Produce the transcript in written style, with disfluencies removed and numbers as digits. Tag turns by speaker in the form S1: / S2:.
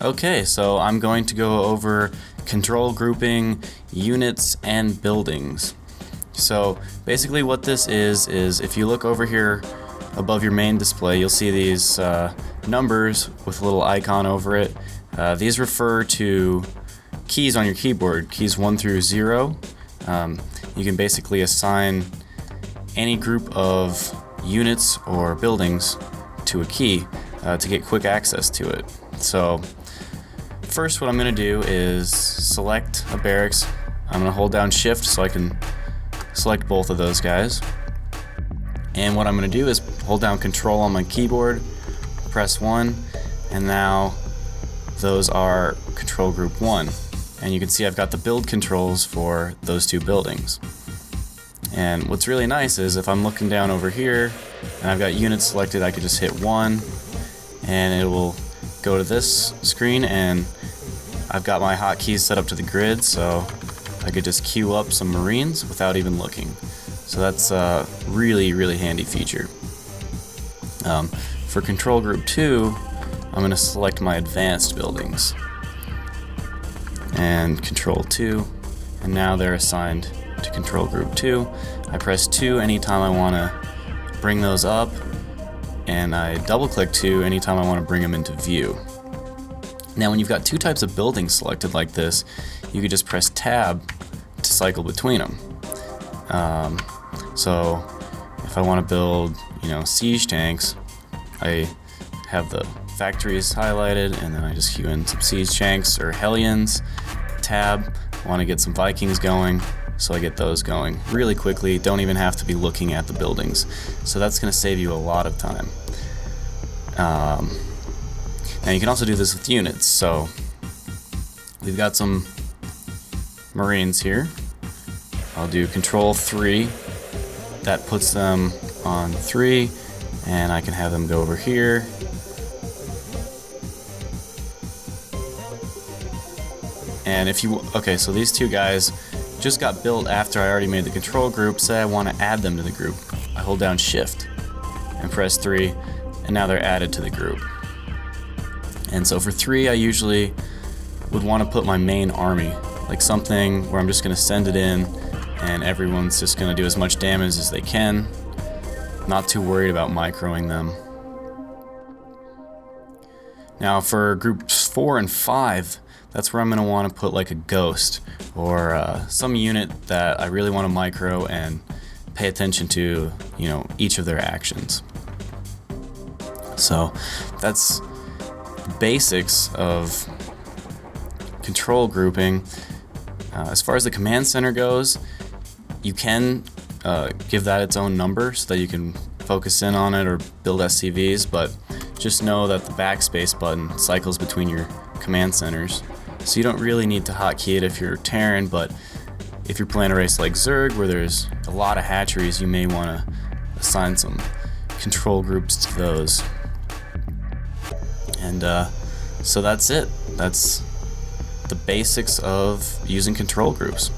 S1: Okay, so I'm going to go over control grouping, units, and buildings. So basically what this is if you look over here above your main display, you'll see these numbers with a little icon over it. These refer to keys on your keyboard, keys 1 through 0. You can basically assign any group of units or buildings to a key to get quick access to it. So first what I'm going to do is select a barracks. I'm going to hold down shift so I can select both of those guys. And what I'm going to do is hold down control on my keyboard, press 1, and now those are control group 1. And you can see I've got the build controls for those two buildings. And what's really nice is if I'm looking down over here and I've got units selected, I could just hit 1 and it will go to this screen, and I've got my hotkeys set up to the grid, so I could just queue up some Marines without even looking. So that's a really, really handy feature. For control group 2, I'm going to select my advanced buildings and control 2, and now they're assigned to control group 2. I press 2 anytime I want to bring those up, and I double click 2 anytime I want to bring them into view. Now when you've got two types of buildings selected like this, you could just press tab to cycle between them. So if I want to build, siege tanks, I have the factories highlighted, and then I just queue in some siege tanks or Hellions. Tab, I want to get some Vikings going, so I get those going really quickly. Don't even have to be looking at the buildings. So that's going to save you a lot of time. Now you can also do this with units. So we've got some Marines here. I'll do control 3. That puts them on 3, and I can have them go over here. And so these two guys just got built after I already made the control group. Say I want to add them to the group. I hold down shift and press 3, and now they're added to the group. And so for 3, I usually would want to put my main army, like something where I'm just going to send it in and everyone's just going to do as much damage as they can. Not too worried about microing them. Now for groups 4 and 5, that's where I'm going to want to put like a ghost or some unit that I really want to micro and pay attention to, each of their actions. So that's the basics of control grouping. As far as the command center goes, you can give that its own number so that you can focus in on it or build SCVs, but just know that the backspace button cycles between your command centers. So you don't really need to hotkey it if you're Terran, but if you're playing a race like Zerg where there's a lot of hatcheries, you may want to assign some control groups to those. And so that's it. That's the basics of using control groups.